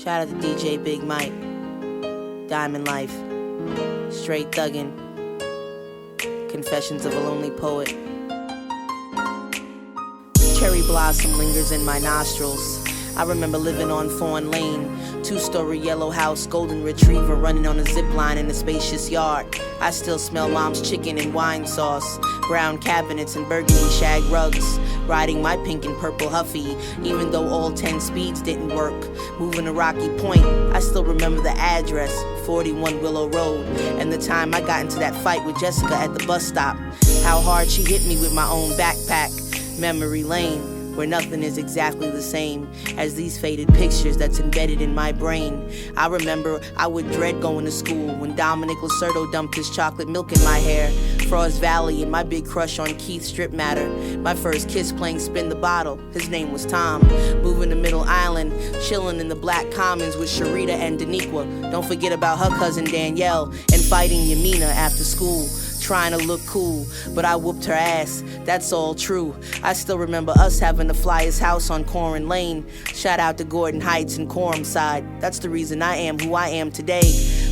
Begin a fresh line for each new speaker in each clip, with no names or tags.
Shout out to DJ Big Mike, Diamond Life, Straight Thuggin', Confessions of a Lonely Poet. Cherry blossom lingers in my nostrils. I remember living on Fawn Lane, 2-story yellow house, golden retriever running on a zip line in a spacious yard. I still smell mom's chicken and wine sauce, brown cabinets and burgundy shag rugs, riding my pink and purple Huffy, even though all 10 speeds didn't work. Moving to Rocky Point, I still remember the address, 41 Willow Road, and the time I got into that fight with Jessica at the bus stop. How hard she hit me with my own backpack. Memory lane, where nothing is exactly the same as these faded pictures that's embedded in my brain. I remember I would dread going to school when Dominic Lacerdo dumped his chocolate milk in my hair. Frost Valley and my big crush on Keith Strip Matter. My first kiss playing Spin the Bottle, his name was Tom. Moving to Middle Island, chilling in the Black Commons with Sharita and Daniqua. Don't forget about her cousin Danielle, and fighting Yamina after school. Trying to look cool, but I whooped her ass, that's all true. I still remember us having the flyest house on Corin Lane. Shout out to Gordon Heights and Coram Side. That's the reason I am who I am today.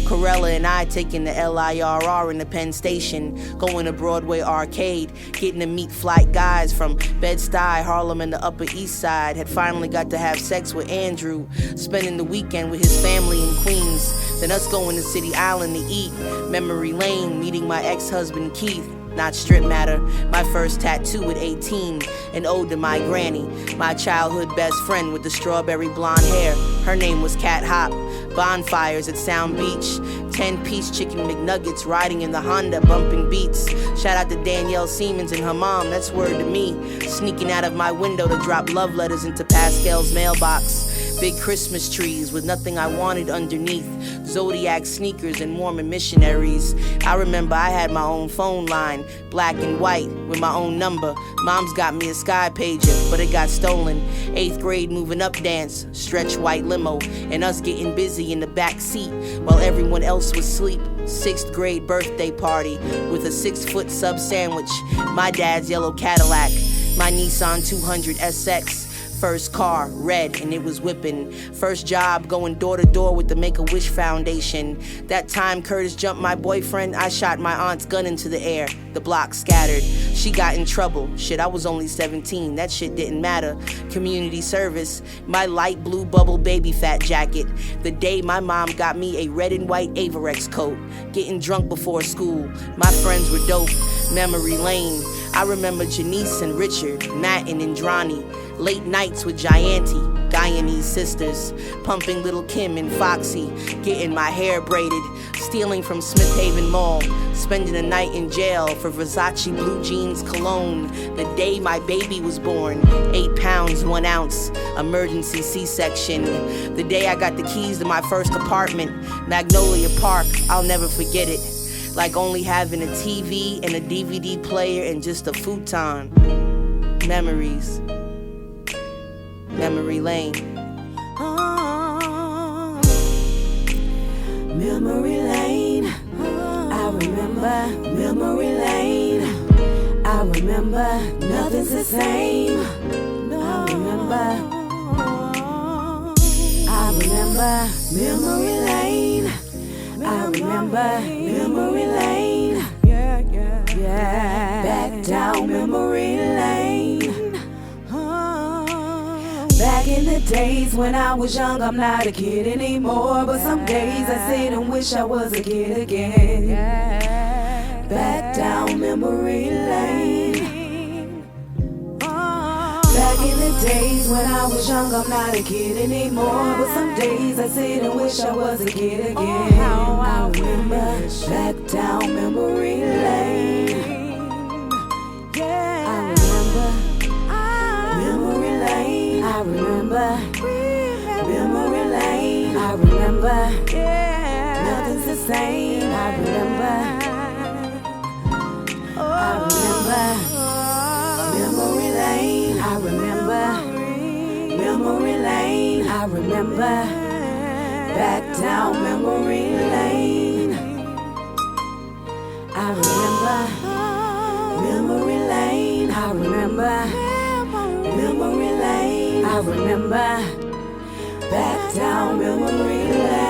Corella and I taking the LIRR in the Penn Station, going to Broadway Arcade, getting to meet flight guys from Bed-Stuy, Harlem, and the Upper East Side. Had finally got to have sex with Andrew, spending the weekend with his family in Queens. Then us going to City Island to eat. Memory Lane, meeting my ex-husband Keith. Not Strip Matter, my first tattoo at 18, an ode to my granny, my childhood best friend with the strawberry blonde hair. Her name was Cat Hop. Bonfires at Sound Beach, 10-piece chicken McNuggets, riding in the Honda, bumping beats. Shout out to Danielle Siemens and her mom, that's word to me. Sneaking out of my window to drop love letters into Pascal's mailbox. Big Christmas trees with nothing I wanted underneath. Zodiac sneakers and Mormon missionaries. I remember I had my own phone line, black and white, with my own number. Mom's got me a Sky Pager, but it got stolen. 8th grade moving up dance, stretch white limo, and us getting busy in the back seat while everyone else was asleep. 6th grade birthday party with a 6-foot sub sandwich. My dad's yellow Cadillac, my Nissan 200 SX. First car, red, and it was whipping. First job, going door to door with the Make-A-Wish Foundation. That time Curtis jumped my boyfriend, I shot my aunt's gun into the air. The block scattered. She got in trouble. Shit, I was only 17. That shit didn't matter. Community service. My light blue bubble baby fat jacket. The day my mom got me a red and white Averex coat. Getting drunk before school. My friends were dope. Memory lane. I remember Janice and Richard, Matt and Indrani. Late nights with Gianti, Guyanese sisters, pumping Little Kim and Foxy, getting my hair braided, stealing from Smith Haven Mall, spending a night in jail for Versace blue jeans cologne. The day my baby was born, 8 pounds, 1 ounce, emergency C-section. The day I got the keys to my first apartment, Magnolia Park, I'll never forget it. Like only having a TV and a DVD player and just a futon. Memories. Memory lane.
Oh, memory lane. I remember memory lane. I remember nothing's the same. I remember memory lane. I remember memory lane. Yeah. Back down memory lane. Back in the days when I was young, I'm not a kid anymore. But some days I sit and wish I was a kid again. Back down memory lane. Back in the days when I was young, I'm not a kid anymore. But some days I sit and wish I was a kid again. I remember back down memory lane. I remember memory lane. I remember memory lane. I remember nothing's the same. I remember memory lane. I remember memory lane. I remember back down memory lane. I remember memory lane. I remember memory lane. I remember Back down memory lane.